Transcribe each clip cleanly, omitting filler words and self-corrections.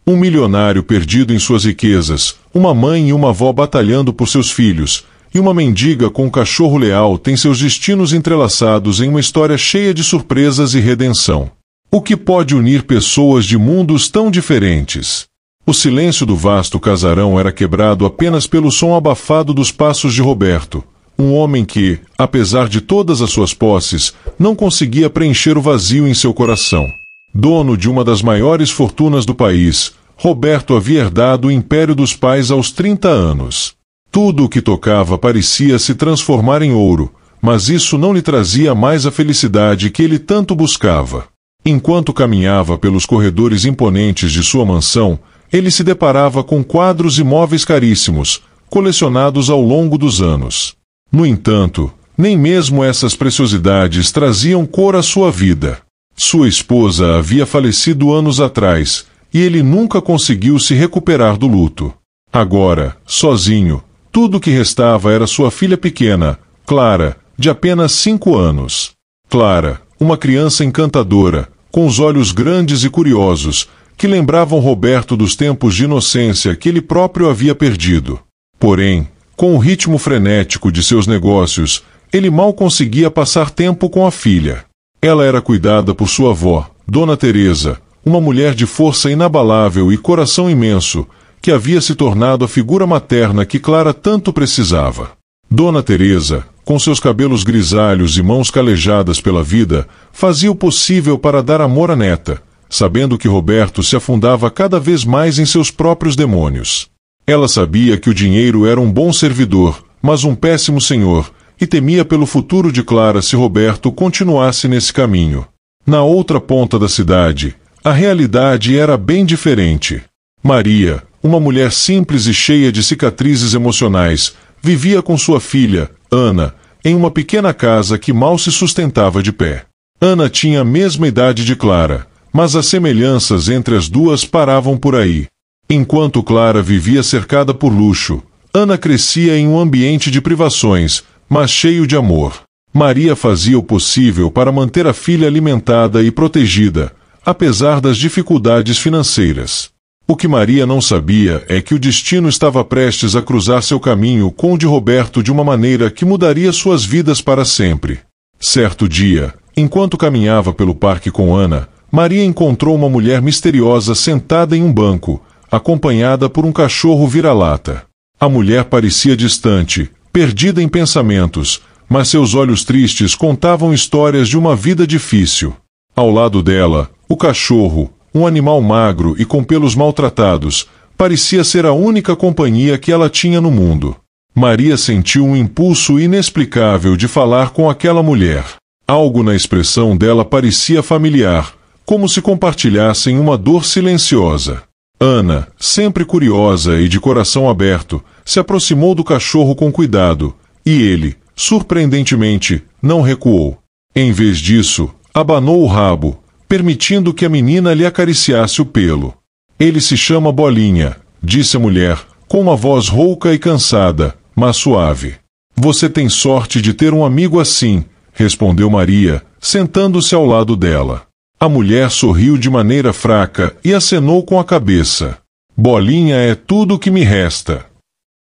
Um milionário perdido em suas riquezas, uma mãe e uma avó batalhando por seus filhos, e uma mendiga com um cachorro leal têm seus destinos entrelaçados em uma história cheia de surpresas e redenção. O que pode unir pessoas de mundos tão diferentes? O silêncio do vasto casarão era quebrado apenas pelo som abafado dos passos de Roberto, um homem que, apesar de todas as suas posses, não conseguia preencher o vazio em seu coração. Dono de uma das maiores fortunas do país, Roberto havia herdado o império dos pais aos 30 anos. Tudo o que tocava parecia se transformar em ouro, mas isso não lhe trazia mais a felicidade que ele tanto buscava. Enquanto caminhava pelos corredores imponentes de sua mansão, ele se deparava com quadros e móveis caríssimos, colecionados ao longo dos anos. No entanto, nem mesmo essas preciosidades traziam cor à sua vida. Sua esposa havia falecido anos atrás, e ele nunca conseguiu se recuperar do luto. Agora, sozinho, tudo o que restava era sua filha pequena, Clara, de apenas 5 anos. Clara, uma criança encantadora, com os olhos grandes e curiosos, que lembravam Roberto dos tempos de inocência que ele próprio havia perdido. Porém, com o ritmo frenético de seus negócios, ele mal conseguia passar tempo com a filha. Ela era cuidada por sua avó, Dona Teresa, uma mulher de força inabalável e coração imenso, que havia se tornado a figura materna que Clara tanto precisava. Dona Teresa, com seus cabelos grisalhos e mãos calejadas pela vida, fazia o possível para dar amor à neta, sabendo que Roberto se afundava cada vez mais em seus próprios demônios. Ela sabia que o dinheiro era um bom servidor, mas um péssimo senhor, e temia pelo futuro de Clara se Roberto continuasse nesse caminho. Na outra ponta da cidade, a realidade era bem diferente. Maria, uma mulher simples e cheia de cicatrizes emocionais, vivia com sua filha, Ana, em uma pequena casa que mal se sustentava de pé. Ana tinha a mesma idade de Clara, mas as semelhanças entre as duas paravam por aí. Enquanto Clara vivia cercada por luxo, Ana crescia em um ambiente de privações, mas cheio de amor. Maria fazia o possível para manter a filha alimentada e protegida, apesar das dificuldades financeiras. O que Maria não sabia é que o destino estava prestes a cruzar seu caminho com o de Roberto de uma maneira que mudaria suas vidas para sempre. Certo dia, enquanto caminhava pelo parque com Ana, Maria encontrou uma mulher misteriosa sentada em um banco, acompanhada por um cachorro vira-lata. A mulher parecia distante, perdida em pensamentos, mas seus olhos tristes contavam histórias de uma vida difícil. Ao lado dela, o cachorro, um animal magro e com pelos maltratados, parecia ser a única companhia que ela tinha no mundo. Maria sentiu um impulso inexplicável de falar com aquela mulher. Algo na expressão dela parecia familiar, como se compartilhassem uma dor silenciosa. Ana, sempre curiosa e de coração aberto, se aproximou do cachorro com cuidado, e ele, surpreendentemente, não recuou. Em vez disso, abanou o rabo, permitindo que a menina lhe acariciasse o pelo. Ele se chama Bolinha, disse a mulher, com uma voz rouca e cansada, mas suave. Você tem sorte de ter um amigo assim, respondeu Maria, sentando-se ao lado dela. A mulher sorriu de maneira fraca e acenou com a cabeça. Bolinha é tudo o que me resta.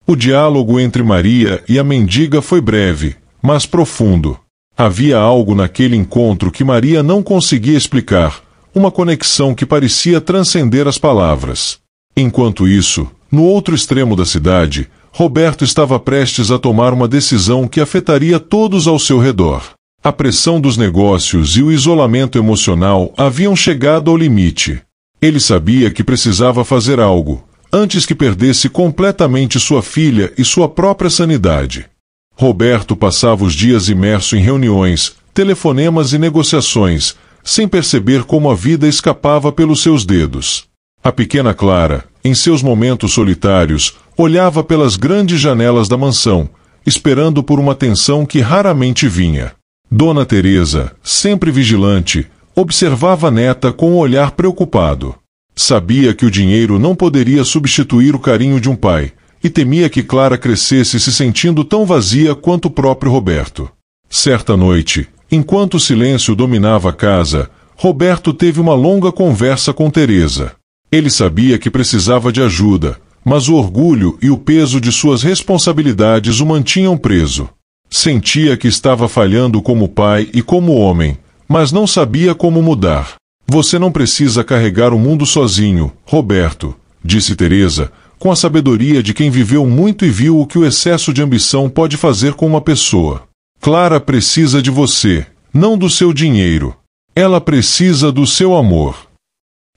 O diálogo entre Maria e a mendiga foi breve, mas profundo. Havia algo naquele encontro que Maria não conseguia explicar, uma conexão que parecia transcender as palavras. Enquanto isso, no outro extremo da cidade, Roberto estava prestes a tomar uma decisão que afetaria todos ao seu redor. A pressão dos negócios e o isolamento emocional haviam chegado ao limite. Ele sabia que precisava fazer algo, antes que perdesse completamente sua filha e sua própria sanidade. Roberto passava os dias imerso em reuniões, telefonemas e negociações, sem perceber como a vida escapava pelos seus dedos. A pequena Clara, em seus momentos solitários, olhava pelas grandes janelas da mansão, esperando por uma atenção que raramente vinha. Dona Teresa, sempre vigilante, observava a neta com um olhar preocupado. Sabia que o dinheiro não poderia substituir o carinho de um pai, e temia que Clara crescesse se sentindo tão vazia quanto o próprio Roberto. Certa noite, enquanto o silêncio dominava a casa, Roberto teve uma longa conversa com Teresa. Ele sabia que precisava de ajuda, mas o orgulho e o peso de suas responsabilidades o mantinham preso. Sentia que estava falhando como pai e como homem, mas não sabia como mudar. Você não precisa carregar o mundo sozinho, Roberto, disse Teresa, com a sabedoria de quem viveu muito e viu o que o excesso de ambição pode fazer com uma pessoa. Clara precisa de você, não do seu dinheiro. Ela precisa do seu amor.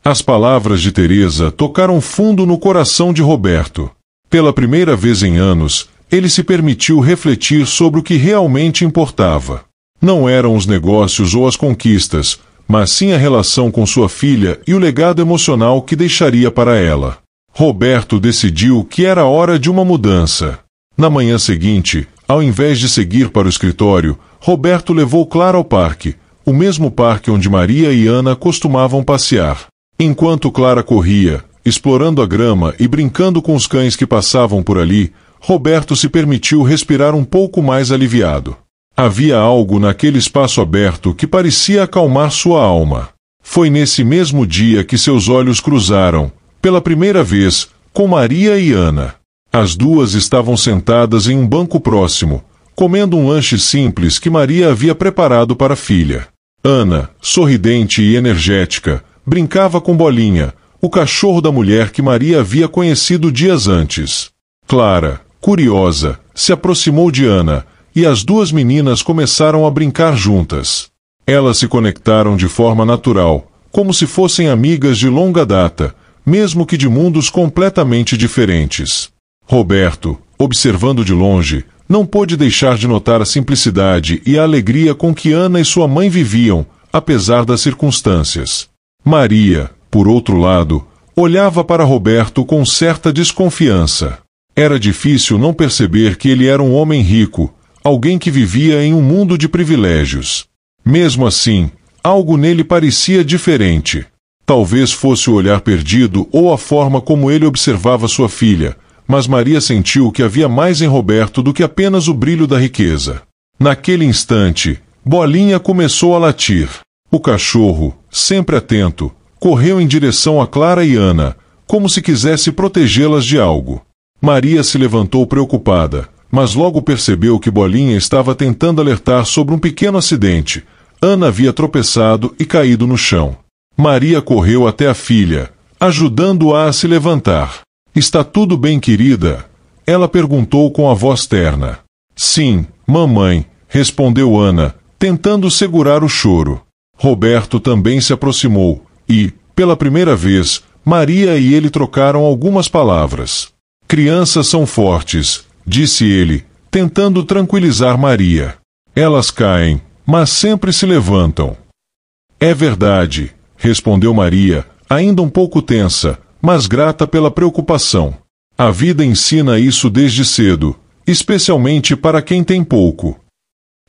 As palavras de Teresa tocaram fundo no coração de Roberto. Pela primeira vez em anos, ele se permitiu refletir sobre o que realmente importava. Não eram os negócios ou as conquistas, mas sim a relação com sua filha e o legado emocional que deixaria para ela. Roberto decidiu que era hora de uma mudança. Na manhã seguinte, ao invés de seguir para o escritório, Roberto levou Clara ao parque, o mesmo parque onde Maria e Ana costumavam passear. Enquanto Clara corria, explorando a grama e brincando com os cães que passavam por ali, Roberto se permitiu respirar um pouco mais aliviado. Havia algo naquele espaço aberto que parecia acalmar sua alma. Foi nesse mesmo dia que seus olhos cruzaram, pela primeira vez, com Maria e Ana. As duas estavam sentadas em um banco próximo, comendo um lanche simples que Maria havia preparado para a filha. Ana, sorridente e energética, brincava com Bolinha, o cachorro da mulher que Maria havia conhecido dias antes. Clara, curiosa, se aproximou de Ana, e as duas meninas começaram a brincar juntas. Elas se conectaram de forma natural, como se fossem amigas de longa data, mesmo que de mundos completamente diferentes. Roberto, observando de longe, não pôde deixar de notar a simplicidade e a alegria com que Ana e sua mãe viviam, apesar das circunstâncias. Maria, por outro lado, olhava para Roberto com certa desconfiança. Era difícil não perceber que ele era um homem rico, alguém que vivia em um mundo de privilégios. Mesmo assim, algo nele parecia diferente. Talvez fosse o olhar perdido ou a forma como ele observava sua filha, mas Maria sentiu que havia mais em Roberto do que apenas o brilho da riqueza. Naquele instante, Bolinha começou a latir. O cachorro, sempre atento, correu em direção a Clara e Ana, como se quisesse protegê-las de algo. Maria se levantou preocupada, mas logo percebeu que Bolinha estava tentando alertar sobre um pequeno acidente. Ana havia tropeçado e caído no chão. Maria correu até a filha, ajudando-a a se levantar. "Está tudo bem, querida?" Ela perguntou com a voz terna. "Sim, mamãe", respondeu Ana, tentando segurar o choro. Roberto também se aproximou e, pela primeira vez, Maria e ele trocaram algumas palavras. "Crianças são fortes", disse ele, tentando tranquilizar Maria. "Elas caem, mas sempre se levantam." "É verdade", respondeu Maria, ainda um pouco tensa, mas grata pela preocupação. "A vida ensina isso desde cedo, especialmente para quem tem pouco."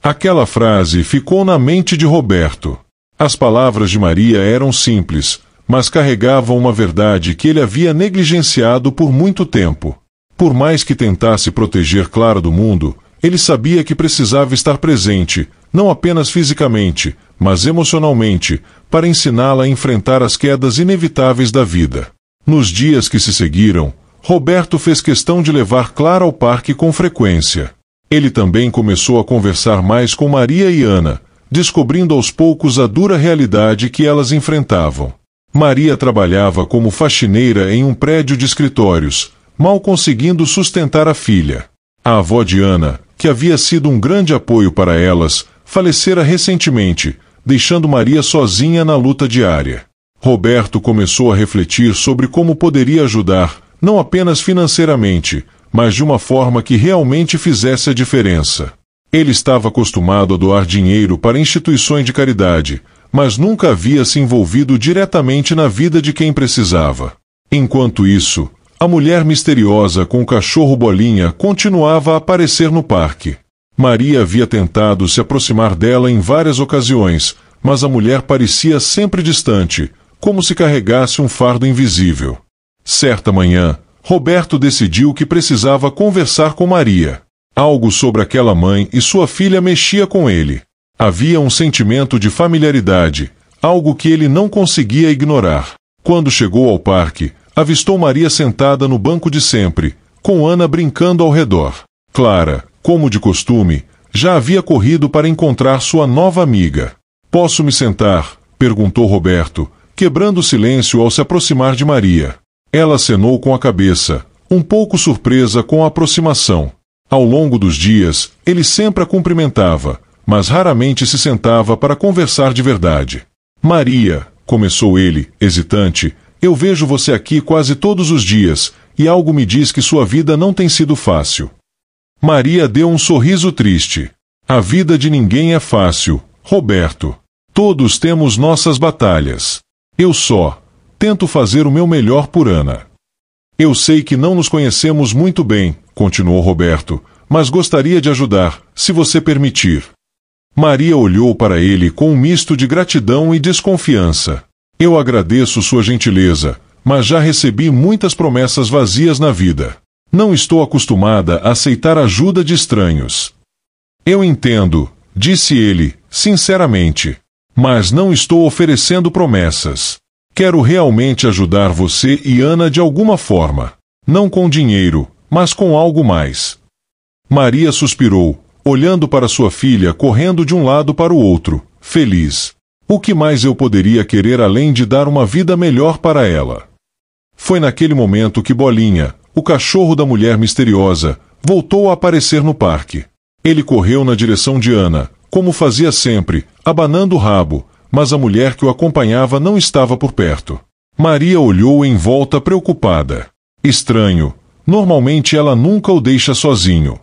Aquela frase ficou na mente de Roberto. As palavras de Maria eram simples, mas carregavam uma verdade que ele havia negligenciado por muito tempo. Por mais que tentasse proteger Clara do mundo, ele sabia que precisava estar presente, não apenas fisicamente, mas emocionalmente, para ensiná-la a enfrentar as quedas inevitáveis da vida. Nos dias que se seguiram, Roberto fez questão de levar Clara ao parque com frequência. Ele também começou a conversar mais com Maria e Ana, descobrindo aos poucos a dura realidade que elas enfrentavam. Maria trabalhava como faxineira em um prédio de escritórios, mal conseguindo sustentar a filha. A avó de Ana, que havia sido um grande apoio para elas, falecera recentemente, deixando Maria sozinha na luta diária. Roberto começou a refletir sobre como poderia ajudar, não apenas financeiramente, mas de uma forma que realmente fizesse a diferença. Ele estava acostumado a doar dinheiro para instituições de caridade, mas nunca havia se envolvido diretamente na vida de quem precisava. Enquanto isso, a mulher misteriosa com o cachorro Bolinha continuava a aparecer no parque. Maria havia tentado se aproximar dela em várias ocasiões, mas a mulher parecia sempre distante, como se carregasse um fardo invisível. Certa manhã, Roberto decidiu que precisava conversar com Maria. Algo sobre aquela mãe e sua filha mexia com ele. Havia um sentimento de familiaridade, algo que ele não conseguia ignorar. Quando chegou ao parque, avistou Maria sentada no banco de sempre, com Ana brincando ao redor. Clara, como de costume, já havia corrido para encontrar sua nova amiga. "Posso me sentar?" perguntou Roberto, quebrando o silêncio ao se aproximar de Maria. Ela acenou com a cabeça, um pouco surpresa com a aproximação. Ao longo dos dias, ele sempre a cumprimentava, mas raramente se sentava para conversar de verdade. "Maria", começou ele, hesitante, "eu vejo você aqui quase todos os dias, e algo me diz que sua vida não tem sido fácil." Maria deu um sorriso triste. "A vida de ninguém é fácil, Roberto. Todos temos nossas batalhas. Eu só tento fazer o meu melhor por Ana." "Eu sei que não nos conhecemos muito bem", continuou Roberto, "mas gostaria de ajudar, se você permitir." Maria olhou para ele com um misto de gratidão e desconfiança. "Eu agradeço sua gentileza, mas já recebi muitas promessas vazias na vida. Não estou acostumada a aceitar ajuda de estranhos." "Eu entendo", disse ele, sinceramente, "mas não estou oferecendo promessas. Quero realmente ajudar você e Ana de alguma forma. Não com dinheiro, mas com algo mais." Maria suspirou, olhando para sua filha correndo de um lado para o outro, feliz. O que mais eu poderia querer além de dar uma vida melhor para ela? Foi naquele momento que Bolinha, o cachorro da mulher misteriosa, voltou a aparecer no parque. Ele correu na direção de Ana, como fazia sempre, abanando o rabo, mas a mulher que o acompanhava não estava por perto. Maria olhou em volta preocupada. Estranho, normalmente ela nunca o deixa sozinho.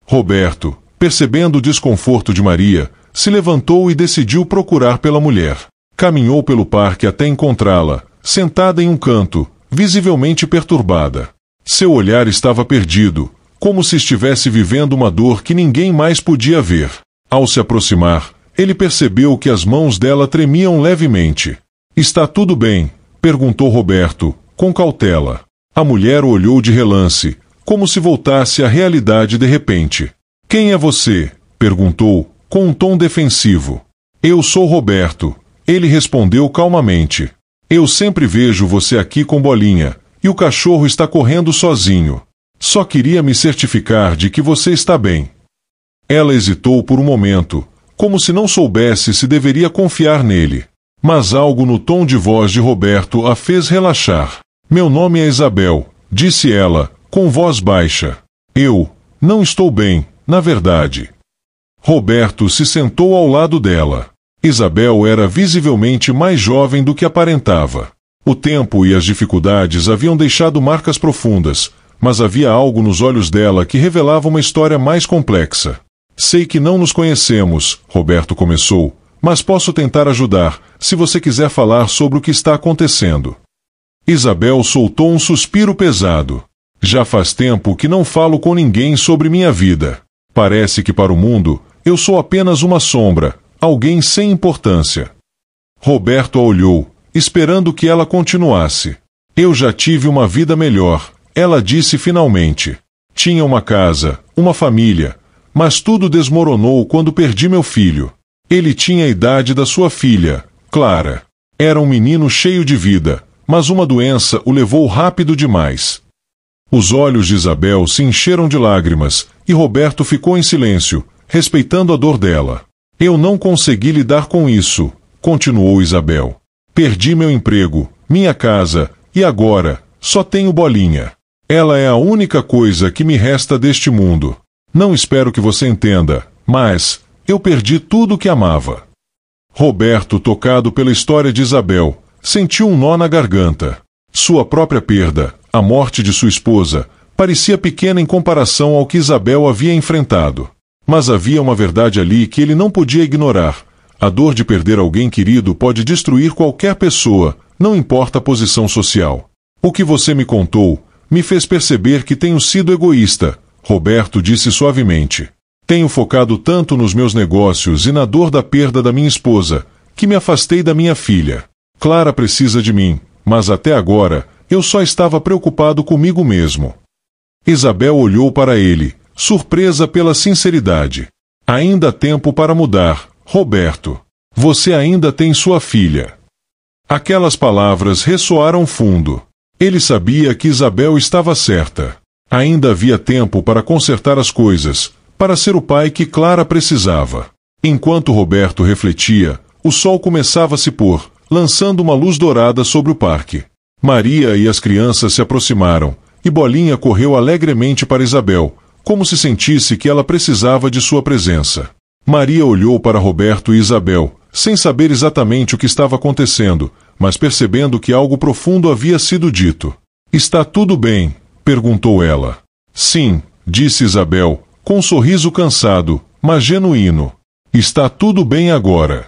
Roberto, percebendo o desconforto de Maria, se levantou e decidiu procurar pela mulher. Caminhou pelo parque até encontrá-la, sentada em um canto, visivelmente perturbada. Seu olhar estava perdido, como se estivesse vivendo uma dor que ninguém mais podia ver. Ao se aproximar, ele percebeu que as mãos dela tremiam levemente. "Está tudo bem?" perguntou Roberto, com cautela. A mulher o olhou de relance, como se voltasse à realidade de repente. "Quem é você?" perguntou, com um tom defensivo. "Eu sou Roberto", ele respondeu calmamente. "Eu sempre vejo você aqui com Bolinha, e o cachorro está correndo sozinho. Só queria me certificar de que você está bem." Ela hesitou por um momento, como se não soubesse se deveria confiar nele. Mas algo no tom de voz de Roberto a fez relaxar. "Meu nome é Isabel", disse ela, com voz baixa. "Eu não estou bem, na verdade." Roberto se sentou ao lado dela. Isabel era visivelmente mais jovem do que aparentava. O tempo e as dificuldades haviam deixado marcas profundas, mas havia algo nos olhos dela que revelava uma história mais complexa. "Sei que não nos conhecemos", Roberto começou, "mas posso tentar ajudar, se você quiser falar sobre o que está acontecendo." Isabel soltou um suspiro pesado. "Já faz tempo que não falo com ninguém sobre minha vida. Parece que para o mundo, eu sou apenas uma sombra, alguém sem importância." Roberto a olhou, esperando que ela continuasse. "Eu já tive uma vida melhor", ela disse finalmente. "Tinha uma casa, uma família, mas tudo desmoronou quando perdi meu filho. Ele tinha a idade da sua filha, Clara. Era um menino cheio de vida, mas uma doença o levou rápido demais." Os olhos de Isabel se encheram de lágrimas, e Roberto ficou em silêncio, respeitando a dor dela. "Eu não consegui lidar com isso", continuou Isabel. "Perdi meu emprego, minha casa, e agora, só tenho Bolinha. Ela é a única coisa que me resta deste mundo. Não espero que você entenda, mas eu perdi tudo o que amava." Roberto, tocado pela história de Isabel, sentiu um nó na garganta. Sua própria perda, a morte de sua esposa, parecia pequena em comparação ao que Isabel havia enfrentado. Mas havia uma verdade ali que ele não podia ignorar. A dor de perder alguém querido pode destruir qualquer pessoa, não importa a posição social. "O que você me contou me fez perceber que tenho sido egoísta", Roberto disse suavemente. "Tenho focado tanto nos meus negócios e na dor da perda da minha esposa, que me afastei da minha filha. Clara precisa de mim, mas até agora, eu só estava preocupado comigo mesmo." Isabel olhou para ele, surpresa pela sinceridade. "Ainda há tempo para mudar, Roberto. Você ainda tem sua filha." Aquelas palavras ressoaram fundo. Ele sabia que Isabel estava certa. Ainda havia tempo para consertar as coisas, para ser o pai que Clara precisava. Enquanto Roberto refletia, o sol começava a se pôr, lançando uma luz dourada sobre o parque. Maria e as crianças se aproximaram, e Bolinha correu alegremente para Isabel, como se sentisse que ela precisava de sua presença. Maria olhou para Roberto e Isabel, sem saber exatamente o que estava acontecendo, mas percebendo que algo profundo havia sido dito. "Está tudo bem?" perguntou ela. "Sim", disse Isabel, com um sorriso cansado, mas genuíno. "Está tudo bem agora."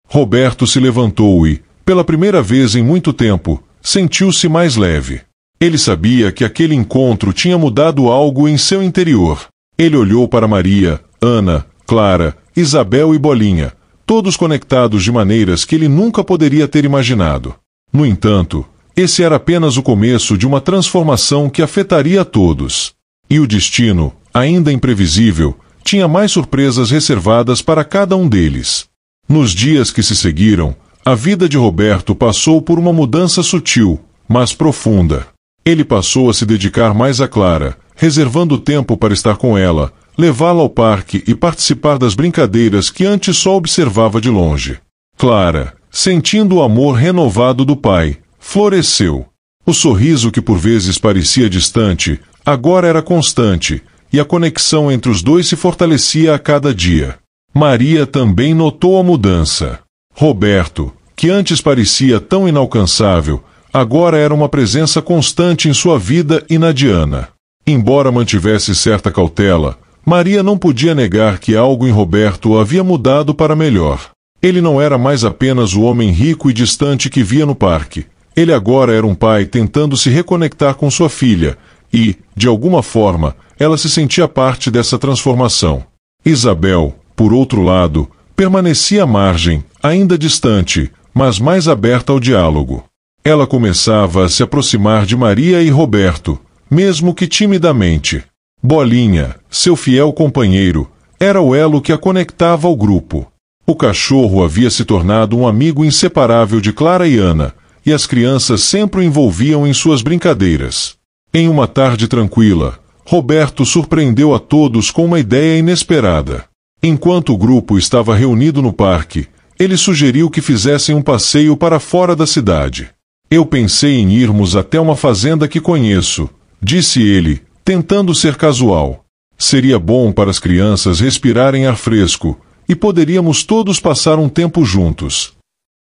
Roberto se levantou e, pela primeira vez em muito tempo, sentiu-se mais leve. Ele sabia que aquele encontro tinha mudado algo em seu interior. Ele olhou para Maria, Ana, Clara, Isabel e Bolinha, todos conectados de maneiras que ele nunca poderia ter imaginado. No entanto, esse era apenas o começo de uma transformação que afetaria a todos. E o destino, ainda imprevisível, tinha mais surpresas reservadas para cada um deles. Nos dias que se seguiram, a vida de Roberto passou por uma mudança sutil, mas profunda. Ele passou a se dedicar mais a Clara, reservando tempo para estar com ela, levá-la ao parque e participar das brincadeiras que antes só observava de longe. Clara, sentindo o amor renovado do pai, floresceu. O sorriso que por vezes parecia distante, agora era constante, e a conexão entre os dois se fortalecia a cada dia. Maria também notou a mudança. Roberto, que antes parecia tão inalcançável, agora era uma presença constante em sua vida e na de Ana. Embora mantivesse certa cautela, Maria não podia negar que algo em Roberto havia mudado para melhor. Ele não era mais apenas o homem rico e distante que via no parque. Ele agora era um pai tentando se reconectar com sua filha, e, de alguma forma, ela se sentia parte dessa transformação. Isabel, por outro lado, permanecia à margem, ainda distante, mas mais aberta ao diálogo. Ela começava a se aproximar de Maria e Roberto, mesmo que timidamente. Bolinha, seu fiel companheiro, era o elo que a conectava ao grupo. O cachorro havia se tornado um amigo inseparável de Clara e Ana, e as crianças sempre o envolviam em suas brincadeiras. Em uma tarde tranquila, Roberto surpreendeu a todos com uma ideia inesperada. Enquanto o grupo estava reunido no parque, ele sugeriu que fizessem um passeio para fora da cidade. "Eu pensei em irmos até uma fazenda que conheço", disse ele, tentando ser casual. "Seria bom para as crianças respirarem ar fresco, e poderíamos todos passar um tempo juntos."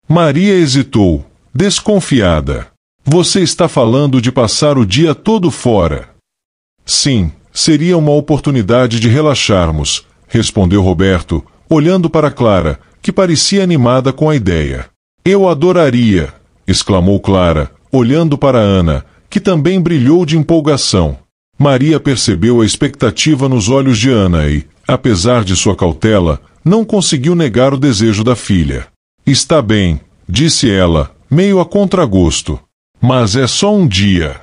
Maria hesitou, desconfiada. "Você está falando de passar o dia todo fora?" "Sim, seria uma oportunidade de relaxarmos", respondeu Roberto, olhando para Clara, que parecia animada com a ideia. "Eu adoraria", exclamou Clara, olhando para Ana, que também brilhou de empolgação. Maria percebeu a expectativa nos olhos de Ana e, apesar de sua cautela, não conseguiu negar o desejo da filha. "Está bem", disse ela, meio a contragosto. "Mas é só um dia."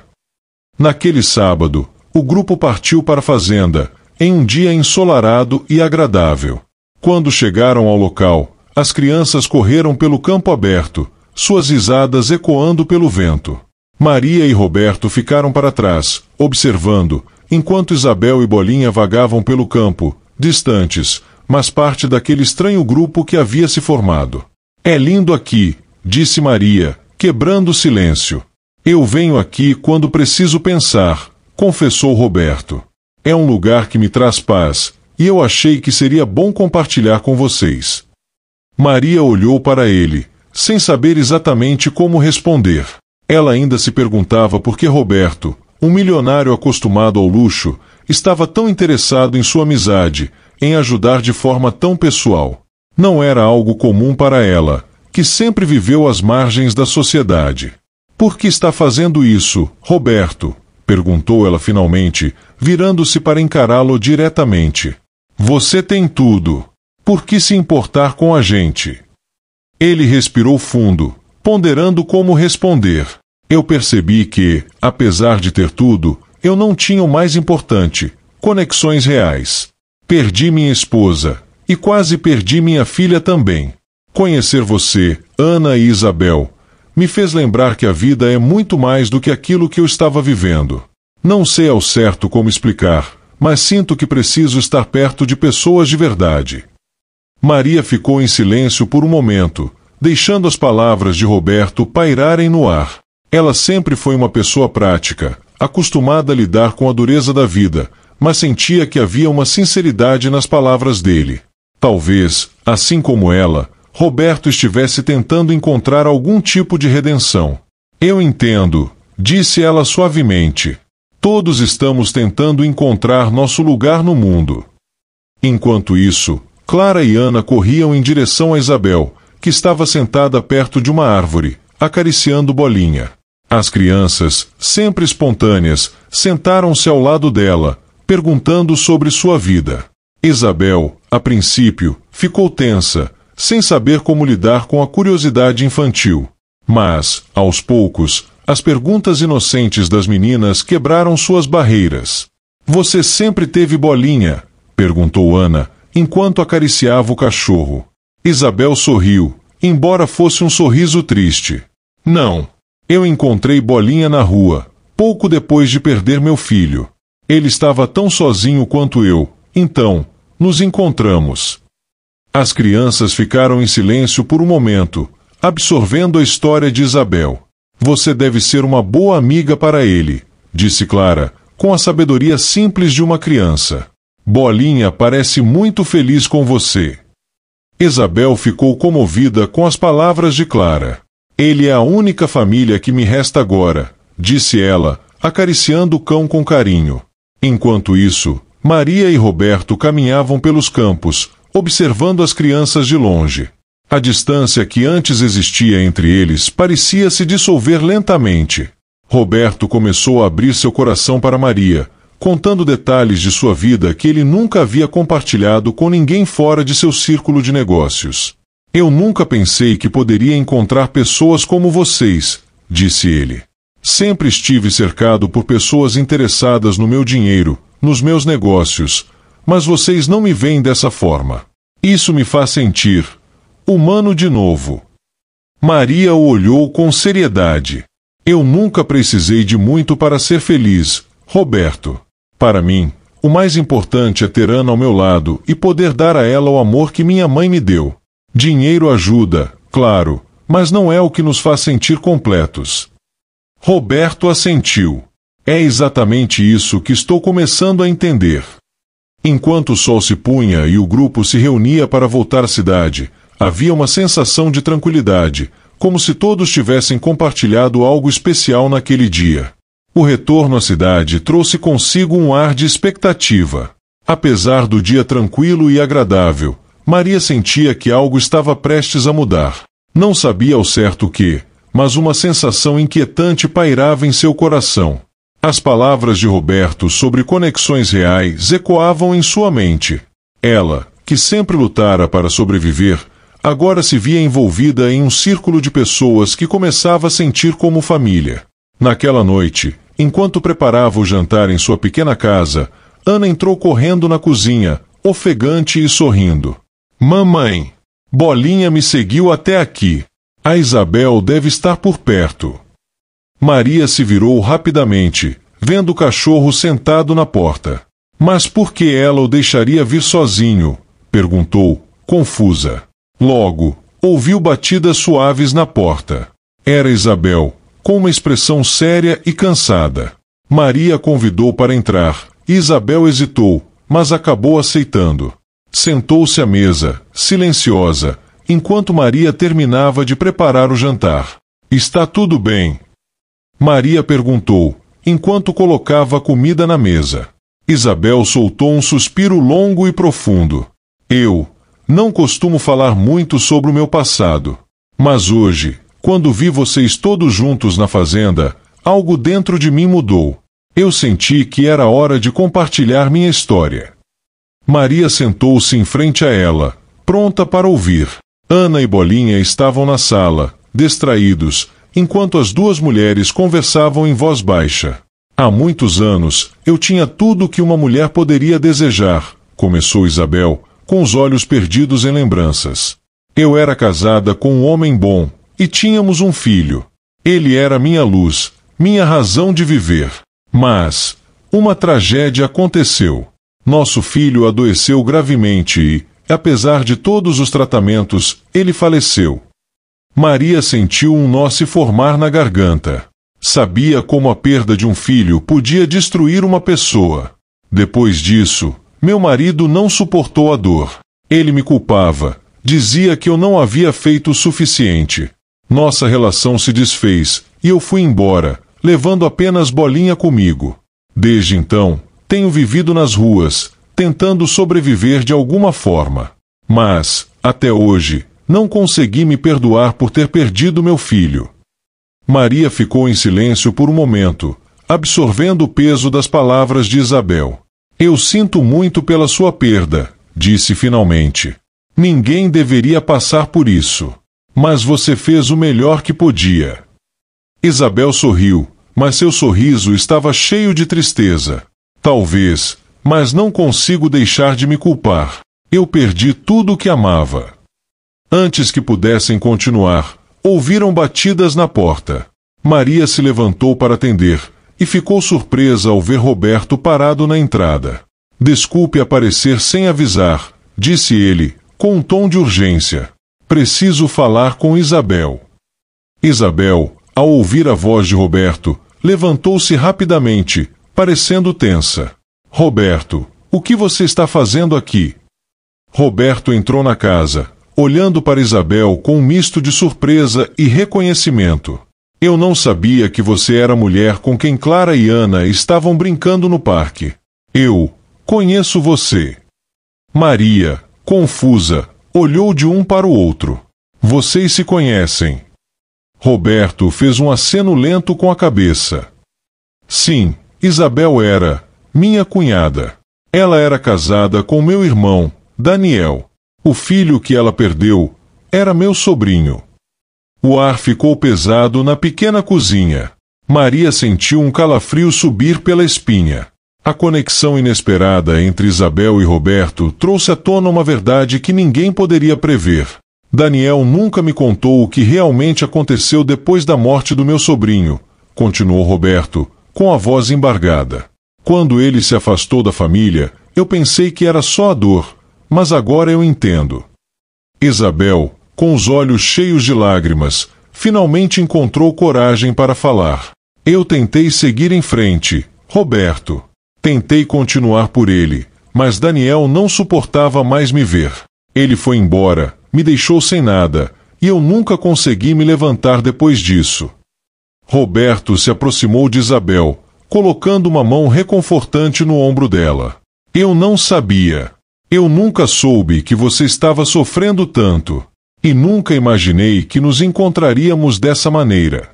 Naquele sábado, o grupo partiu para a fazenda, em um dia ensolarado e agradável. Quando chegaram ao local, as crianças correram pelo campo aberto, suas risadas ecoando pelo vento. Maria e Roberto ficaram para trás, observando, enquanto Isabel e Bolinha vagavam pelo campo, distantes, mas parte daquele estranho grupo que havia se formado. "É lindo aqui", disse Maria, quebrando o silêncio. "Eu venho aqui quando preciso pensar", confessou Roberto. "É um lugar que me traz paz, e eu achei que seria bom compartilhar com vocês." Maria olhou para ele, sem saber exatamente como responder. Ela ainda se perguntava por que Roberto, um milionário acostumado ao luxo, estava tão interessado em sua amizade, em ajudar de forma tão pessoal. Não era algo comum para ela, que sempre viveu às margens da sociedade. "Por que está fazendo isso, Roberto?" perguntou ela finalmente, virando-se para encará-lo diretamente. "Você tem tudo. Por que se importar com a gente?" Ele respirou fundo, ponderando como responder. "Eu percebi que, apesar de ter tudo, eu não tinha o mais importante, conexões reais. Perdi minha esposa, e quase perdi minha filha também. Conhecer você, Ana e Isabel, me fez lembrar que a vida é muito mais do que aquilo que eu estava vivendo. Não sei ao certo como explicar, mas sinto que preciso estar perto de pessoas de verdade. Maria ficou em silêncio por um momento, deixando as palavras de Roberto pairarem no ar. Ela sempre foi uma pessoa prática, acostumada a lidar com a dureza da vida, mas sentia que havia uma sinceridade nas palavras dele. Talvez, assim como ela, Roberto estivesse tentando encontrar algum tipo de redenção. Eu entendo, disse ela suavemente. Todos estamos tentando encontrar nosso lugar no mundo. Enquanto isso, Clara e Ana corriam em direção a Isabel, que estava sentada perto de uma árvore, acariciando Bolinha. As crianças, sempre espontâneas, sentaram-se ao lado dela, perguntando sobre sua vida. Isabel, a princípio, ficou tensa, sem saber como lidar com a curiosidade infantil. Mas, aos poucos, as perguntas inocentes das meninas quebraram suas barreiras. "Você sempre teve Bolinha?" perguntou Ana, enquanto acariciava o cachorro. Isabel sorriu, embora fosse um sorriso triste. "Não. Eu encontrei Bolinha na rua, pouco depois de perder meu filho. Ele estava tão sozinho quanto eu, então, nos encontramos." As crianças ficaram em silêncio por um momento, absorvendo a história de Isabel. "Você deve ser uma boa amiga para ele", disse Clara, com a sabedoria simples de uma criança. "Bolinha parece muito feliz com você." Isabel ficou comovida com as palavras de Clara. "Ele é a única família que me resta agora", disse ela, acariciando o cão com carinho. Enquanto isso, Maria e Roberto caminhavam pelos campos, observando as crianças de longe. A distância que antes existia entre eles parecia se dissolver lentamente. Roberto começou a abrir seu coração para Maria, contando detalhes de sua vida que ele nunca havia compartilhado com ninguém fora de seu círculo de negócios. "Eu nunca pensei que poderia encontrar pessoas como vocês", disse ele. "Sempre estive cercado por pessoas interessadas no meu dinheiro, nos meus negócios, mas vocês não me veem dessa forma. Isso me faz sentir humano de novo." Maria o olhou com seriedade. "Eu nunca precisei de muito para ser feliz, Roberto. Para mim, o mais importante é ter Ana ao meu lado e poder dar a ela o amor que minha mãe me deu. Dinheiro ajuda, claro, mas não é o que nos faz sentir completos." Roberto assentiu. "É exatamente isso que estou começando a entender." Enquanto o sol se punha e o grupo se reunia para voltar à cidade, havia uma sensação de tranquilidade, como se todos tivessem compartilhado algo especial naquele dia. O retorno à cidade trouxe consigo um ar de expectativa. Apesar do dia tranquilo e agradável, Maria sentia que algo estava prestes a mudar. Não sabia ao certo o que, mas uma sensação inquietante pairava em seu coração. As palavras de Roberto sobre conexões reais ecoavam em sua mente. Ela, que sempre lutara para sobreviver, agora se via envolvida em um círculo de pessoas que começava a sentir como família. Naquela noite, enquanto preparava o jantar em sua pequena casa, Ana entrou correndo na cozinha, ofegante e sorrindo. "Mamãe, Bolinha me seguiu até aqui. A Isabel deve estar por perto." Maria se virou rapidamente, vendo o cachorro sentado na porta. "Mas por que ela o deixaria vir sozinho?" perguntou, confusa. Logo, ouviu batidas suaves na porta. Era Isabel, com uma expressão séria e cansada. Maria convidou para entrar, e Isabel hesitou, mas acabou aceitando. Sentou-se à mesa, silenciosa, enquanto Maria terminava de preparar o jantar. "Está tudo bem?" Maria perguntou, enquanto colocava a comida na mesa. Isabel soltou um suspiro longo e profundo. "Eu não costumo falar muito sobre o meu passado. Mas hoje, quando vi vocês todos juntos na fazenda, algo dentro de mim mudou. Eu senti que era hora de compartilhar minha história." Maria sentou-se em frente a ela, pronta para ouvir. Ana e Bolinha estavam na sala, distraídos, enquanto as duas mulheres conversavam em voz baixa. "Há muitos anos, eu tinha tudo o que uma mulher poderia desejar", começou Isabel, com os olhos perdidos em lembranças. "Eu era casada com um homem bom, e tínhamos um filho. Ele era minha luz, minha razão de viver. Mas uma tragédia aconteceu. Nosso filho adoeceu gravemente e, apesar de todos os tratamentos, ele faleceu. Maria sentiu um nó se formar na garganta. Sabia como a perda de um filho podia destruir uma pessoa. Depois disso, meu marido não suportou a dor. Ele me culpava, dizia que eu não havia feito o suficiente. Nossa relação se desfez, e eu fui embora, levando apenas Bolinha comigo. Desde então, tenho vivido nas ruas, tentando sobreviver de alguma forma. Mas, até hoje, não consegui me perdoar por ter perdido meu filho. Maria ficou em silêncio por um momento, absorvendo o peso das palavras de Isabel. Eu sinto muito pela sua perda, disse finalmente. Ninguém deveria passar por isso. Mas você fez o melhor que podia. Isabel sorriu, mas seu sorriso estava cheio de tristeza. Talvez, mas não consigo deixar de me culpar. Eu perdi tudo o que amava. Antes que pudessem continuar, ouviram batidas na porta. Maria se levantou para atender, e ficou surpresa ao ver Roberto parado na entrada. Desculpe aparecer sem avisar, disse ele, com um tom de urgência. Preciso falar com Isabel. Isabel, ao ouvir a voz de Roberto, levantou-se rapidamente, parecendo tensa. Roberto, o que você está fazendo aqui? Roberto entrou na casa, olhando para Isabel com um misto de surpresa e reconhecimento. Eu não sabia que você era a mulher com quem Clara e Ana estavam brincando no parque. Eu conheço você. Maria, confusa, olhou de um para o outro. Vocês se conhecem. Roberto fez um aceno lento com a cabeça. Sim, Isabel era minha cunhada. Ela era casada com meu irmão, Daniel. O filho que ela perdeu era meu sobrinho. O ar ficou pesado na pequena cozinha. Maria sentiu um calafrio subir pela espinha. A conexão inesperada entre Isabel e Roberto trouxe à tona uma verdade que ninguém poderia prever. Daniel nunca me contou o que realmente aconteceu depois da morte do meu sobrinho, continuou Roberto, com a voz embargada. Quando ele se afastou da família, eu pensei que era só a dor, mas agora eu entendo. Isabel, com os olhos cheios de lágrimas, finalmente encontrou coragem para falar. Eu tentei seguir em frente, Roberto. Tentei continuar por ele, mas Daniel não suportava mais me ver. Ele foi embora, me deixou sem nada, e eu nunca consegui me levantar depois disso. Roberto se aproximou de Isabel, colocando uma mão reconfortante no ombro dela. Eu não sabia. Eu nunca soube que você estava sofrendo tanto. E nunca imaginei que nos encontraríamos dessa maneira.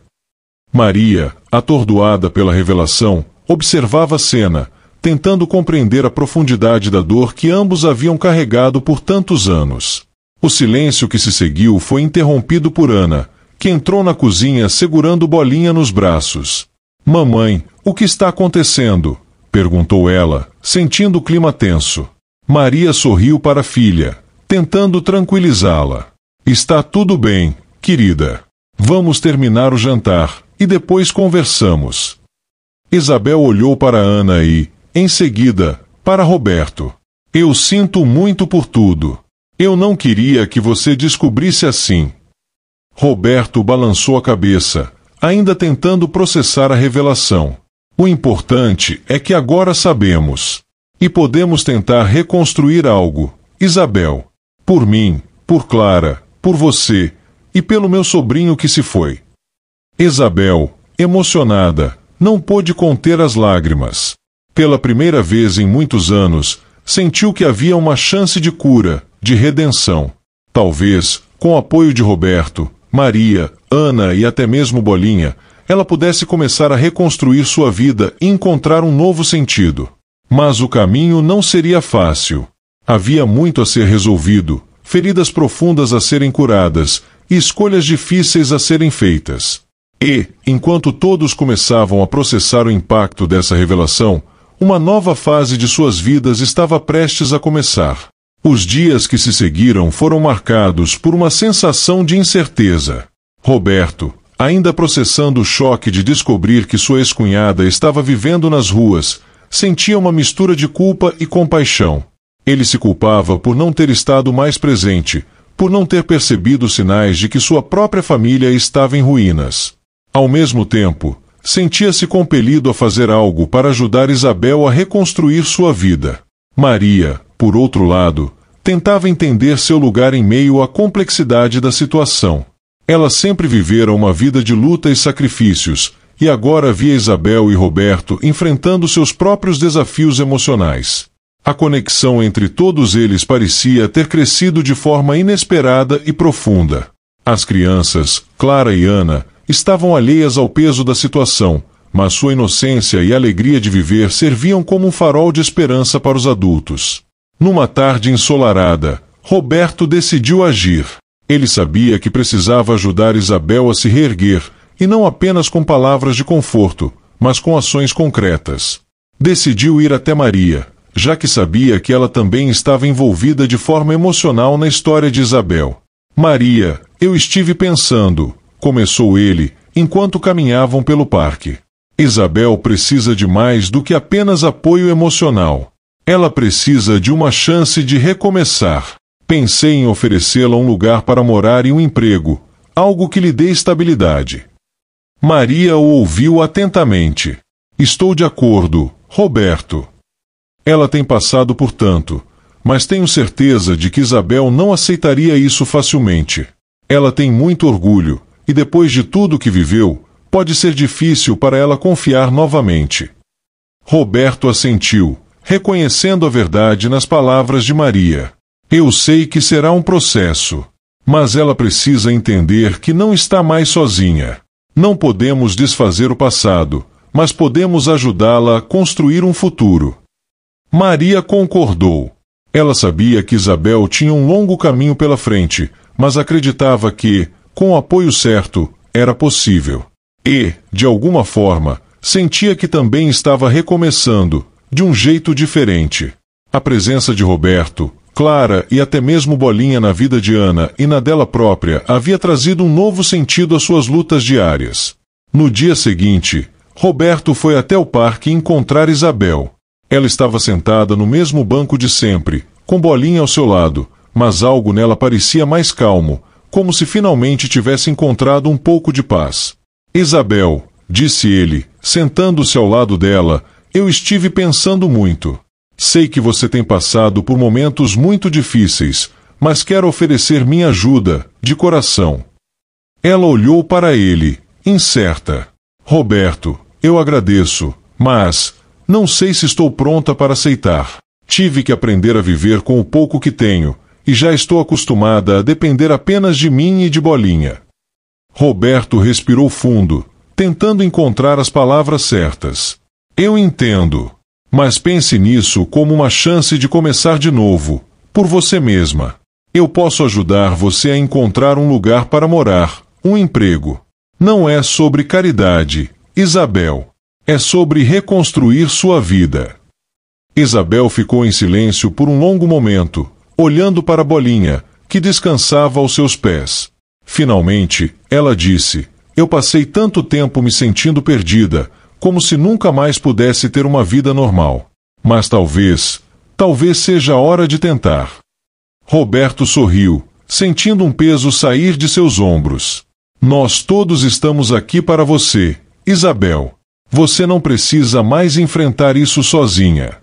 Maria, atordoada pela revelação, observava a cena, tentando compreender a profundidade da dor que ambos haviam carregado por tantos anos. O silêncio que se seguiu foi interrompido por Ana, que entrou na cozinha segurando Bolinha nos braços. Mamãe, o que está acontecendo? Perguntou ela, sentindo o clima tenso. Maria sorriu para a filha, tentando tranquilizá-la. Está tudo bem, querida. Vamos terminar o jantar, e depois conversamos. Isabel olhou para Ana e, em seguida, para Roberto. Eu sinto muito por tudo. Eu não queria que você descobrisse assim. Roberto balançou a cabeça, ainda tentando processar a revelação. O importante é que agora sabemos. E podemos tentar reconstruir algo, Isabel. Por mim, por Clara, por você, e pelo meu sobrinho que se foi. Isabel, emocionada, não pôde conter as lágrimas. Pela primeira vez em muitos anos, sentiu que havia uma chance de cura, de redenção. Talvez, com o apoio de Roberto, Maria, Ana e até mesmo Bolinha, ela pudesse começar a reconstruir sua vida e encontrar um novo sentido. Mas o caminho não seria fácil. Havia muito a ser resolvido, feridas profundas a serem curadas e escolhas difíceis a serem feitas. E, enquanto todos começavam a processar o impacto dessa revelação, uma nova fase de suas vidas estava prestes a começar. Os dias que se seguiram foram marcados por uma sensação de incerteza. Roberto, ainda processando o choque de descobrir que sua ex-cunhada estava vivendo nas ruas, sentia uma mistura de culpa e compaixão. Ele se culpava por não ter estado mais presente, por não ter percebido sinais de que sua própria família estava em ruínas. Ao mesmo tempo, sentia-se compelido a fazer algo para ajudar Isabel a reconstruir sua vida. Maria, por outro lado, tentava entender seu lugar em meio à complexidade da situação. Ela sempre vivera uma vida de luta e sacrifícios, e agora via Isabel e Roberto enfrentando seus próprios desafios emocionais. A conexão entre todos eles parecia ter crescido de forma inesperada e profunda. As crianças, Clara e Ana, estavam alheias ao peso da situação, mas sua inocência e alegria de viver serviam como um farol de esperança para os adultos. Numa tarde ensolarada, Roberto decidiu agir. Ele sabia que precisava ajudar Isabel a se reerguer, e não apenas com palavras de conforto, mas com ações concretas. Decidiu ir até Maria, já que sabia que ela também estava envolvida de forma emocional na história de Isabel. Maria, eu estive pensando, começou ele, enquanto caminhavam pelo parque. Isabel precisa de mais do que apenas apoio emocional. Ela precisa de uma chance de recomeçar. Pensei em oferecê-la um lugar para morar e um emprego, algo que lhe dê estabilidade. Maria o ouviu atentamente. Estou de acordo, Roberto. Ela tem passado por tanto, mas tenho certeza de que Isabel não aceitaria isso facilmente. Ela tem muito orgulho, e depois de tudo que viveu, pode ser difícil para ela confiar novamente. Roberto assentiu, reconhecendo a verdade nas palavras de Maria. Eu sei que será um processo, mas ela precisa entender que não está mais sozinha. Não podemos desfazer o passado, mas podemos ajudá-la a construir um futuro. Maria concordou. Ela sabia que Isabel tinha um longo caminho pela frente, mas acreditava que, com o apoio certo, era possível. E, de alguma forma, sentia que também estava recomeçando, de um jeito diferente. A presença de Roberto, Clara e até mesmo Bolinha na vida de Ana e na dela própria havia trazido um novo sentido às suas lutas diárias. No dia seguinte, Roberto foi até o parque encontrar Isabel. Ela estava sentada no mesmo banco de sempre, com Bolinha ao seu lado, mas algo nela parecia mais calmo, como se finalmente tivesse encontrado um pouco de paz. Isabel, disse ele, sentando-se ao lado dela, eu estive pensando muito. Sei que você tem passado por momentos muito difíceis, mas quero oferecer minha ajuda, de coração. Ela olhou para ele, incerta. Roberto, eu agradeço, mas não sei se estou pronta para aceitar. Tive que aprender a viver com o pouco que tenho, e já estou acostumada a depender apenas de mim e de Bolinha. Roberto respirou fundo, tentando encontrar as palavras certas. Eu entendo. Mas pense nisso como uma chance de começar de novo, por você mesma. Eu posso ajudar você a encontrar um lugar para morar, um emprego. Não é sobre caridade, Isabel. É sobre reconstruir sua vida. Isabel ficou em silêncio por um longo momento, olhando para Bolinha, que descansava aos seus pés. Finalmente, ela disse, eu passei tanto tempo me sentindo perdida, como se nunca mais pudesse ter uma vida normal. Mas talvez seja a hora de tentar. Roberto sorriu, sentindo um peso sair de seus ombros. Nós todos estamos aqui para você, Isabel. Você não precisa mais enfrentar isso sozinha.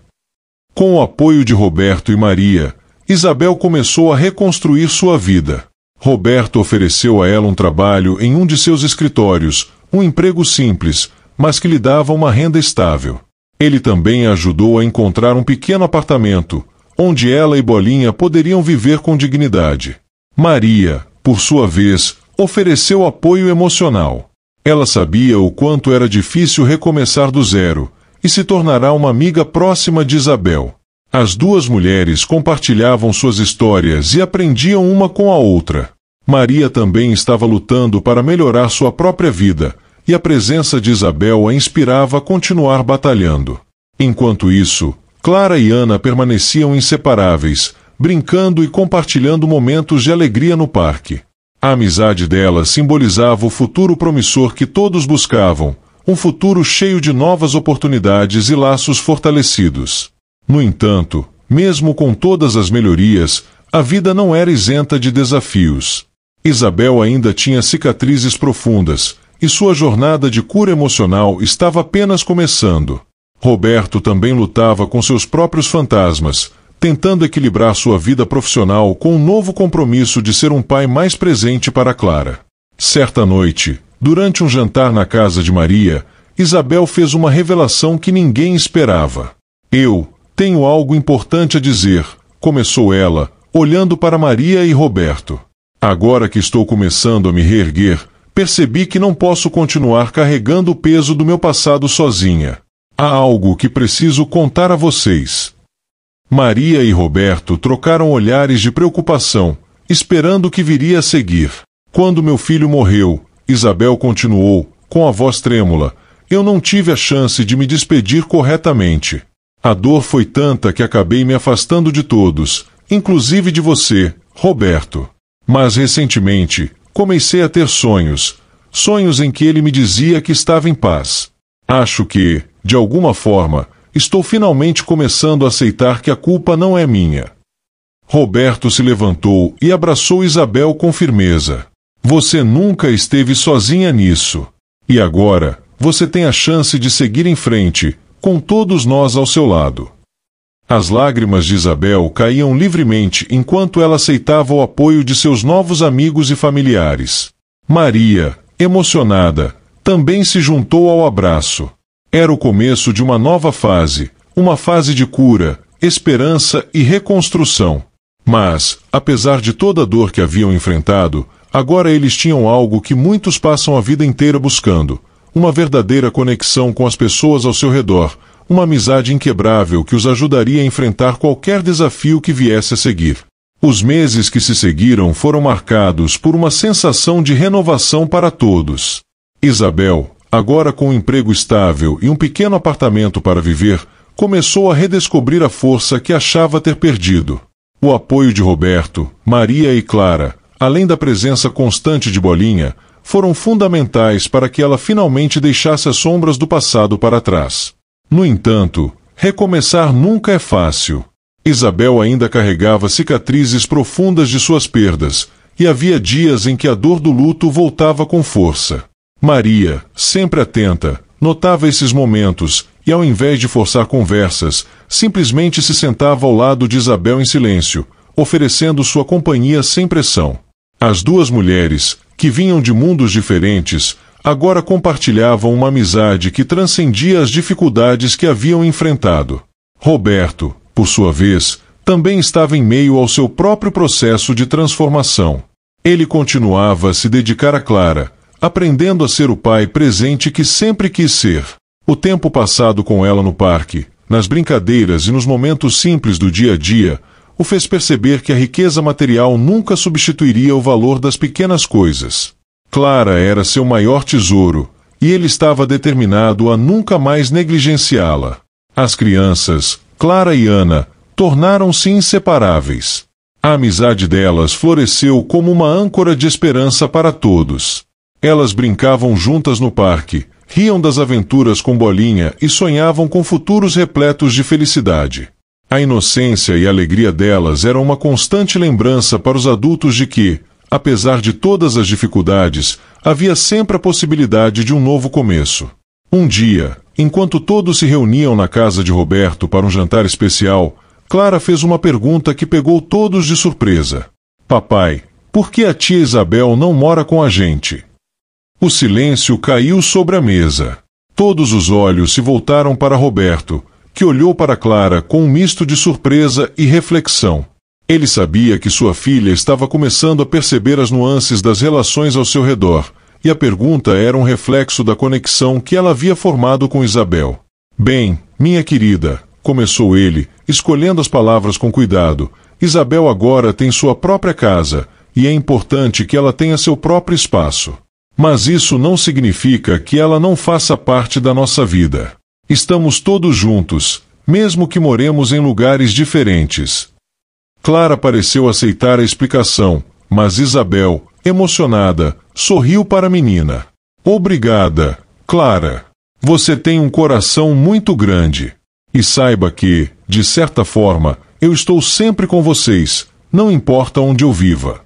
Com o apoio de Roberto e Maria, Isabel começou a reconstruir sua vida. Roberto ofereceu a ela um trabalho em um de seus escritórios, um emprego simples, mas que lhe dava uma renda estável. Ele também a ajudou a encontrar um pequeno apartamento, onde ela e Bolinha poderiam viver com dignidade. Maria, por sua vez, ofereceu apoio emocional. Ela sabia o quanto era difícil recomeçar do zero, e se tornará uma amiga próxima de Isabel. As duas mulheres compartilhavam suas histórias e aprendiam uma com a outra. Maria também estava lutando para melhorar sua própria vida, e a presença de Isabel a inspirava a continuar batalhando. Enquanto isso, Clara e Ana permaneciam inseparáveis, brincando e compartilhando momentos de alegria no parque. A amizade dela simbolizava o futuro promissor que todos buscavam, um futuro cheio de novas oportunidades e laços fortalecidos. No entanto, mesmo com todas as melhorias, a vida não era isenta de desafios. Isabel ainda tinha cicatrizes profundas, e sua jornada de cura emocional estava apenas começando. Roberto também lutava com seus próprios fantasmas, tentando equilibrar sua vida profissional com um novo compromisso de ser um pai mais presente para Clara. Certa noite, durante um jantar na casa de Maria, Isabel fez uma revelação que ninguém esperava. "Eu tenho algo importante a dizer", começou ela, olhando para Maria e Roberto. "Agora que estou começando a me reerguer, percebi que não posso continuar carregando o peso do meu passado sozinha. Há algo que preciso contar a vocês." Maria e Roberto trocaram olhares de preocupação, esperando o que viria a seguir. "Quando meu filho morreu", Isabel continuou, com a voz trêmula, "eu não tive a chance de me despedir corretamente. A dor foi tanta que acabei me afastando de todos, inclusive de você, Roberto. Mas recentemente, comecei a ter sonhos em que ele me dizia que estava em paz. Acho que, de alguma forma, estou finalmente começando a aceitar que a culpa não é minha." Roberto se levantou e abraçou Isabel com firmeza. "Você nunca esteve sozinha nisso. E agora, você tem a chance de seguir em frente, com todos nós ao seu lado." As lágrimas de Isabel caíam livremente enquanto ela aceitava o apoio de seus novos amigos e familiares. Maria, emocionada, também se juntou ao abraço. Era o começo de uma nova fase, uma fase de cura, esperança e reconstrução. Mas, apesar de toda a dor que haviam enfrentado, agora eles tinham algo que muitos passam a vida inteira buscando: uma verdadeira conexão com as pessoas ao seu redor, uma amizade inquebrável que os ajudaria a enfrentar qualquer desafio que viesse a seguir. Os meses que se seguiram foram marcados por uma sensação de renovação para todos. Isabel, agora com um emprego estável e um pequeno apartamento para viver, começou a redescobrir a força que achava ter perdido. O apoio de Roberto, Maria e Clara, além da presença constante de Bolinha, foram fundamentais para que ela finalmente deixasse as sombras do passado para trás. No entanto, recomeçar nunca é fácil. Isabel ainda carregava cicatrizes profundas de suas perdas, e havia dias em que a dor do luto voltava com força. Maria, sempre atenta, notava esses momentos e, ao invés de forçar conversas, simplesmente se sentava ao lado de Isabel em silêncio, oferecendo sua companhia sem pressão. As duas mulheres, que vinham de mundos diferentes, agora compartilhavam uma amizade que transcendia as dificuldades que haviam enfrentado. Roberto, por sua vez, também estava em meio ao seu próprio processo de transformação. Ele continuava a se dedicar a Clara, aprendendo a ser o pai presente que sempre quis ser. O tempo passado com ela no parque, nas brincadeiras e nos momentos simples do dia a dia, o fez perceber que a riqueza material nunca substituiria o valor das pequenas coisas. Clara era seu maior tesouro, e ele estava determinado a nunca mais negligenciá-la. As crianças, Clara e Ana, tornaram-se inseparáveis. A amizade delas floresceu como uma âncora de esperança para todos. Elas brincavam juntas no parque, riam das aventuras com Bolinha e sonhavam com futuros repletos de felicidade. A inocência e a alegria delas eram uma constante lembrança para os adultos de que, apesar de todas as dificuldades, havia sempre a possibilidade de um novo começo. Um dia, enquanto todos se reuniam na casa de Roberto para um jantar especial, Clara fez uma pergunta que pegou todos de surpresa. "Papai, por que a tia Isabel não mora com a gente?" O silêncio caiu sobre a mesa. Todos os olhos se voltaram para Roberto, que olhou para Clara com um misto de surpresa e reflexão. Ele sabia que sua filha estava começando a perceber as nuances das relações ao seu redor, e a pergunta era um reflexo da conexão que ela havia formado com Isabel. "Bem, minha querida", começou ele, escolhendo as palavras com cuidado, "Isabel agora tem sua própria casa, e é importante que ela tenha seu próprio espaço. Mas isso não significa que ela não faça parte da nossa vida. Estamos todos juntos, mesmo que moremos em lugares diferentes." Clara pareceu aceitar a explicação, mas Isabel, emocionada, sorriu para a menina. Obrigada, Clara. Você tem um coração muito grande. E saiba que, de certa forma, eu estou sempre com vocês, não importa onde eu viva.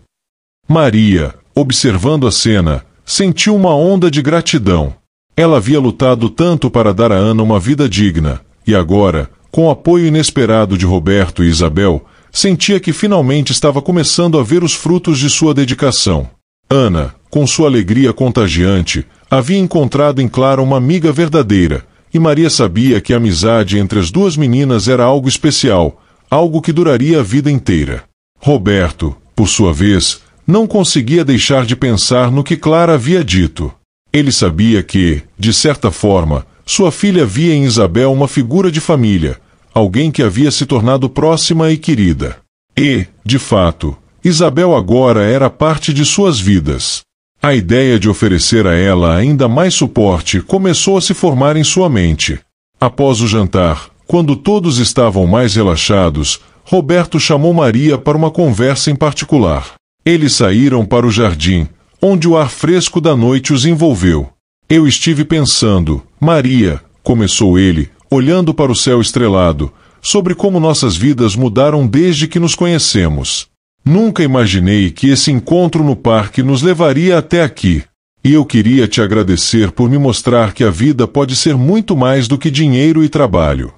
Maria, observando a cena, sentiu uma onda de gratidão. Ela havia lutado tanto para dar a Ana uma vida digna, e agora, com o apoio inesperado de Roberto e Isabel, sentia que finalmente estava começando a ver os frutos de sua dedicação. Ana, com sua alegria contagiante, havia encontrado em Clara uma amiga verdadeira, e Maria sabia que a amizade entre as duas meninas era algo especial, algo que duraria a vida inteira. Roberto, por sua vez, não conseguia deixar de pensar no que Clara havia dito. Ele sabia que, de certa forma, sua filha via em Isabel uma figura de família, alguém que havia se tornado próxima e querida. E, de fato, Isabel agora era parte de suas vidas. A ideia de oferecer a ela ainda mais suporte começou a se formar em sua mente. Após o jantar, quando todos estavam mais relaxados, Roberto chamou Maria para uma conversa em particular. Eles saíram para o jardim, onde o ar fresco da noite os envolveu. Eu estive pensando, Maria, começou ele, olhando para o céu estrelado, sobre como nossas vidas mudaram desde que nos conhecemos. Nunca imaginei que esse encontro no parque nos levaria até aqui. E eu queria te agradecer por me mostrar que a vida pode ser muito mais do que dinheiro e trabalho.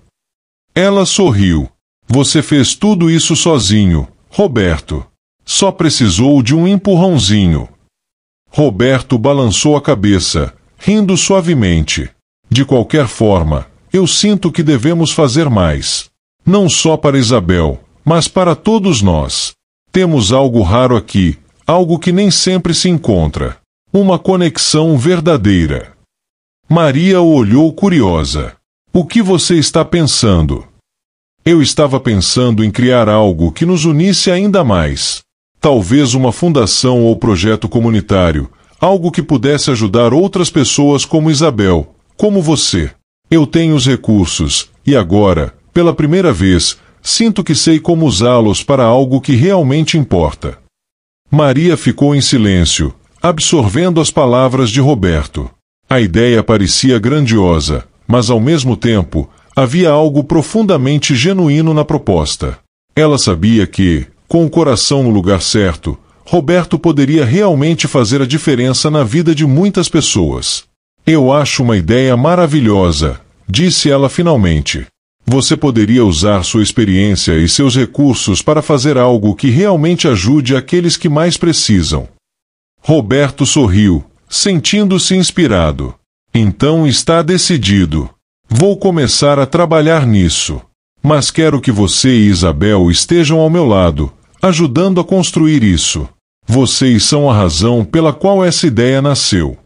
Ela sorriu. Você fez tudo isso sozinho, Roberto. Só precisou de um empurrãozinho. Roberto balançou a cabeça, rindo suavemente. De qualquer forma, eu sinto que devemos fazer mais. Não só para Isabel, mas para todos nós. Temos algo raro aqui, algo que nem sempre se encontra. Uma conexão verdadeira. Maria o olhou curiosa. O que você está pensando? Eu estava pensando em criar algo que nos unisse ainda mais. Talvez uma fundação ou projeto comunitário, algo que pudesse ajudar outras pessoas como Isabel, como você. Eu tenho os recursos, e agora, pela primeira vez, sinto que sei como usá-los para algo que realmente importa. Maria ficou em silêncio, absorvendo as palavras de Roberto. A ideia parecia grandiosa, mas ao mesmo tempo, havia algo profundamente genuíno na proposta. Ela sabia que, com o coração no lugar certo, Roberto poderia realmente fazer a diferença na vida de muitas pessoas. Eu acho uma ideia maravilhosa, disse ela finalmente. Você poderia usar sua experiência e seus recursos para fazer algo que realmente ajude aqueles que mais precisam. Roberto sorriu, sentindo-se inspirado. Então está decidido. Vou começar a trabalhar nisso. Mas quero que você e Isabel estejam ao meu lado, ajudando a construir isso. Vocês são a razão pela qual essa ideia nasceu.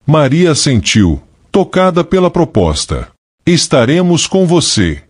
Maria assentiu, tocada pela proposta. Estaremos com você.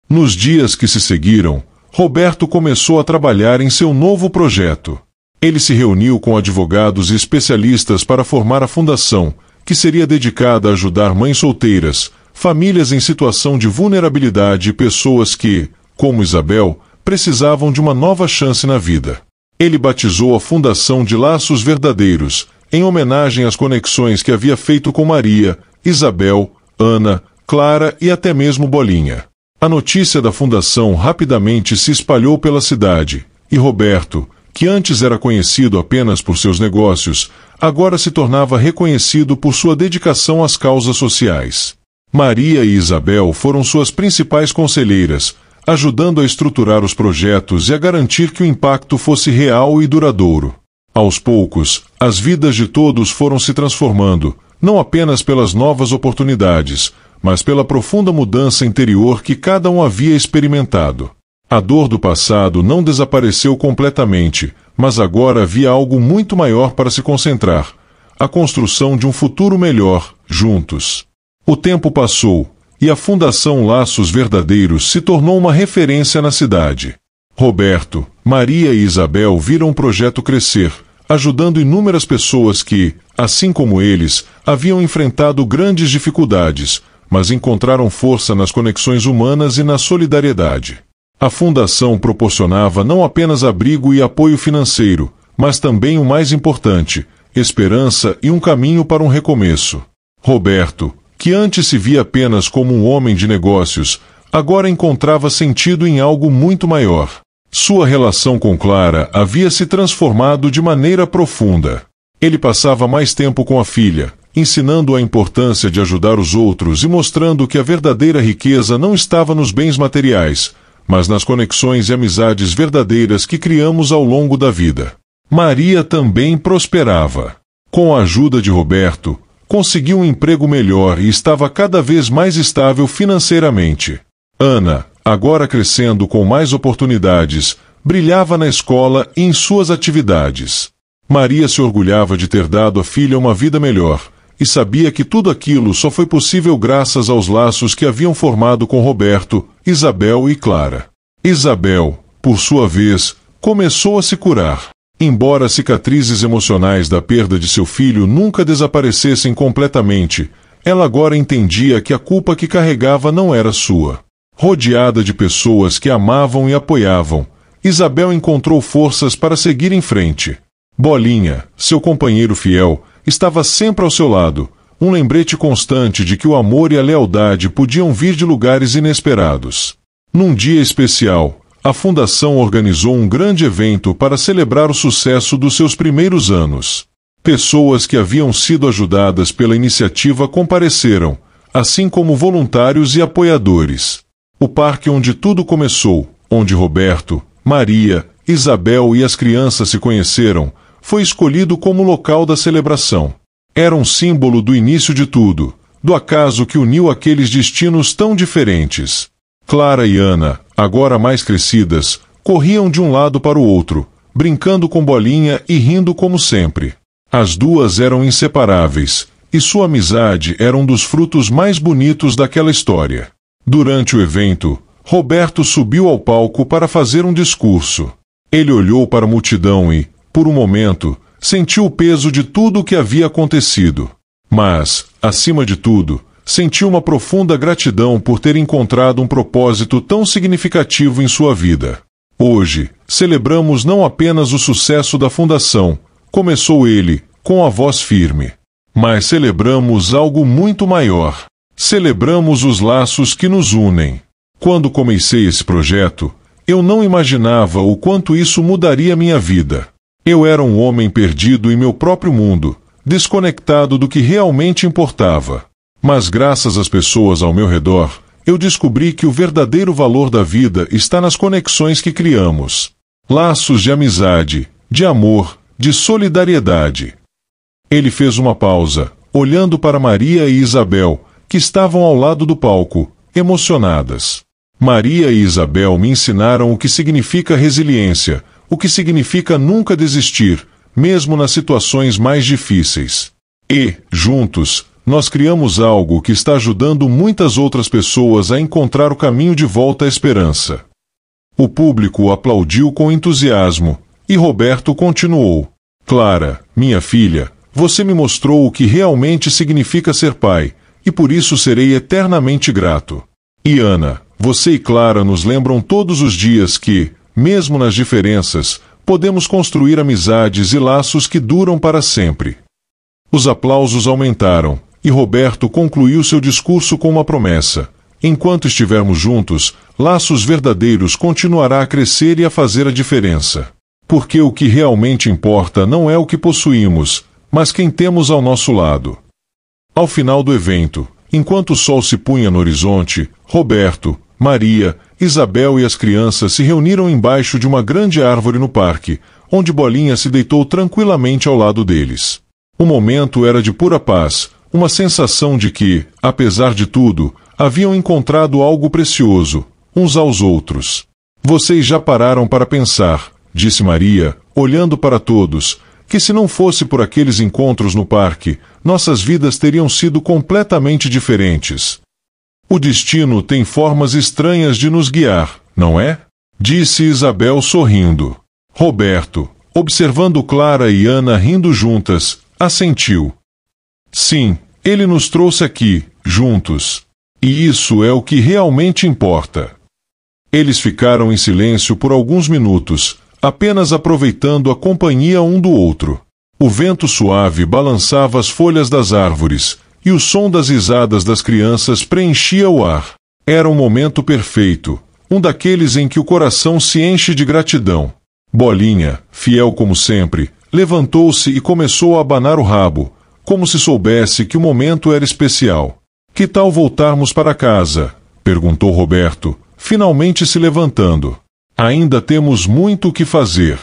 Nos dias que se seguiram, Roberto começou a trabalhar em seu novo projeto. Ele se reuniu com advogados e especialistas para formar a fundação, que seria dedicada a ajudar mães solteiras, famílias em situação de vulnerabilidade e pessoas que, como Isabel, precisavam de uma nova chance na vida. Ele batizou a Fundação de Laços Verdadeiros, em homenagem às conexões que havia feito com Maria, Isabel, Ana, Clara e até mesmo Bolinha. A notícia da fundação rapidamente se espalhou pela cidade, e Roberto, que antes era conhecido apenas por seus negócios, agora se tornava reconhecido por sua dedicação às causas sociais. Maria e Isabel foram suas principais conselheiras, ajudando a estruturar os projetos e a garantir que o impacto fosse real e duradouro. Aos poucos, as vidas de todos foram se transformando, não apenas pelas novas oportunidades, mas pela profunda mudança interior que cada um havia experimentado. A dor do passado não desapareceu completamente, mas agora havia algo muito maior para se concentrar: a construção de um futuro melhor, juntos. O tempo passou, e a Fundação Laços Verdadeiros se tornou uma referência na cidade. Roberto, Maria e Isabel viram o projeto crescer, ajudando inúmeras pessoas que, assim como eles, haviam enfrentado grandes dificuldades, mas encontraram força nas conexões humanas e na solidariedade. A fundação proporcionava não apenas abrigo e apoio financeiro, mas também o mais importante: esperança e um caminho para um recomeço. Roberto, que antes se via apenas como um homem de negócios, agora encontrava sentido em algo muito maior. Sua relação com Clara havia se transformado de maneira profunda. Ele passava mais tempo com a filha, ensinando a importância de ajudar os outros e mostrando que a verdadeira riqueza não estava nos bens materiais, mas nas conexões e amizades verdadeiras que criamos ao longo da vida. Maria também prosperava. Com a ajuda de Roberto, conseguiu um emprego melhor e estava cada vez mais estável financeiramente. Ana, agora crescendo com mais oportunidades, brilhava na escola e em suas atividades. Maria se orgulhava de ter dado à filha uma vida melhor, e sabia que tudo aquilo só foi possível graças aos laços que haviam formado com Roberto, Isabel e Clara. Isabel, por sua vez, começou a se curar. Embora as cicatrizes emocionais da perda de seu filho nunca desaparecessem completamente, ela agora entendia que a culpa que carregava não era sua. Rodeada de pessoas que amavam e apoiavam, Isabel encontrou forças para seguir em frente. Bolinha, seu companheiro fiel, estava sempre ao seu lado, um lembrete constante de que o amor e a lealdade podiam vir de lugares inesperados. Num dia especial, a Fundação organizou um grande evento para celebrar o sucesso dos seus primeiros anos. Pessoas que haviam sido ajudadas pela iniciativa compareceram, assim como voluntários e apoiadores. O parque onde tudo começou, onde Roberto, Maria, Isabel e as crianças se conheceram, foi escolhido como local da celebração. Era um símbolo do início de tudo, do acaso que uniu aqueles destinos tão diferentes. Clara e Ana, agora mais crescidas, corriam de um lado para o outro, brincando com Bolinha e rindo como sempre. As duas eram inseparáveis, e sua amizade era um dos frutos mais bonitos daquela história. Durante o evento, Roberto subiu ao palco para fazer um discurso. Ele olhou para a multidão e, por um momento, sentiu o peso de tudo o que havia acontecido. Mas, acima de tudo, sentiu uma profunda gratidão por ter encontrado um propósito tão significativo em sua vida. Hoje, celebramos não apenas o sucesso da fundação, começou ele, com a voz firme, mas celebramos algo muito maior. Celebramos os laços que nos unem. Quando comecei esse projeto, eu não imaginava o quanto isso mudaria minha vida. Eu era um homem perdido em meu próprio mundo, desconectado do que realmente importava. Mas graças às pessoas ao meu redor, eu descobri que o verdadeiro valor da vida está nas conexões que criamos. Laços de amizade, de amor, de solidariedade. Ele fez uma pausa, olhando para Maria e Isabel, que estavam ao lado do palco, emocionadas. Maria e Isabel me ensinaram o que significa resiliência, o que significa nunca desistir, mesmo nas situações mais difíceis. E, juntos, nós criamos algo que está ajudando muitas outras pessoas a encontrar o caminho de volta à esperança. O público aplaudiu com entusiasmo, e Roberto continuou: Clara, minha filha, você me mostrou o que realmente significa ser pai, e por isso serei eternamente grato. E Ana, você e Clara nos lembram todos os dias que, mesmo nas diferenças, podemos construir amizades e laços que duram para sempre. Os aplausos aumentaram, e Roberto concluiu seu discurso com uma promessa: enquanto estivermos juntos, laços verdadeiros continuará a crescer e a fazer a diferença. Porque o que realmente importa não é o que possuímos, mas quem temos ao nosso lado. Ao final do evento, enquanto o sol se punha no horizonte, Roberto, Maria, Isabel e as crianças se reuniram embaixo de uma grande árvore no parque, onde Bolinha se deitou tranquilamente ao lado deles. O momento era de pura paz, uma sensação de que, apesar de tudo, haviam encontrado algo precioso, uns aos outros. Vocês já pararam para pensar, disse Maria, olhando para todos, que se não fosse por aqueles encontros no parque, nossas vidas teriam sido completamente diferentes. O destino tem formas estranhas de nos guiar, não é? Disse Isabel sorrindo. Roberto, observando Clara e Ana rindo juntas, assentiu. Sim, ele nos trouxe aqui, juntos. E isso é o que realmente importa. Eles ficaram em silêncio por alguns minutos, apenas aproveitando a companhia um do outro. O vento suave balançava as folhas das árvores, e o som das risadas das crianças preenchia o ar. Era um momento perfeito, um daqueles em que o coração se enche de gratidão. Bolinha, fiel como sempre, levantou-se e começou a abanar o rabo, como se soubesse que o momento era especial. "Que tal voltarmos para casa?" perguntou Roberto, finalmente se levantando. "Ainda temos muito o que fazer."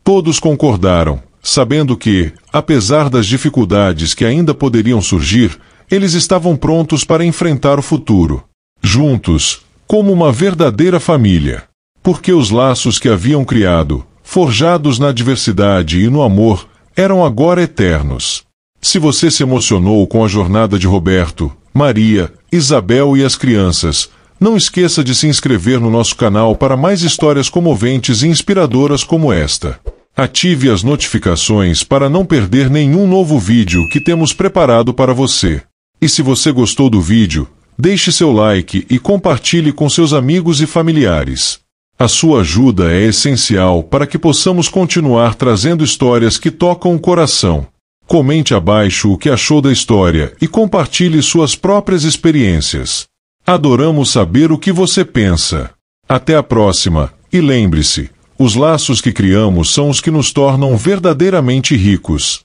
Todos concordaram, sabendo que, apesar das dificuldades que ainda poderiam surgir, eles estavam prontos para enfrentar o futuro. Juntos, como uma verdadeira família. Porque os laços que haviam criado, forjados na adversidade e no amor, eram agora eternos. Se você se emocionou com a jornada de Roberto, Maria, Isabel e as crianças, não esqueça de se inscrever no nosso canal para mais histórias comoventes e inspiradoras como esta. Ative as notificações para não perder nenhum novo vídeo que temos preparado para você. E se você gostou do vídeo, deixe seu like e compartilhe com seus amigos e familiares. A sua ajuda é essencial para que possamos continuar trazendo histórias que tocam o coração. Comente abaixo o que achou da história e compartilhe suas próprias experiências. Adoramos saber o que você pensa. Até a próxima, e lembre-se, os laços que criamos são os que nos tornam verdadeiramente ricos.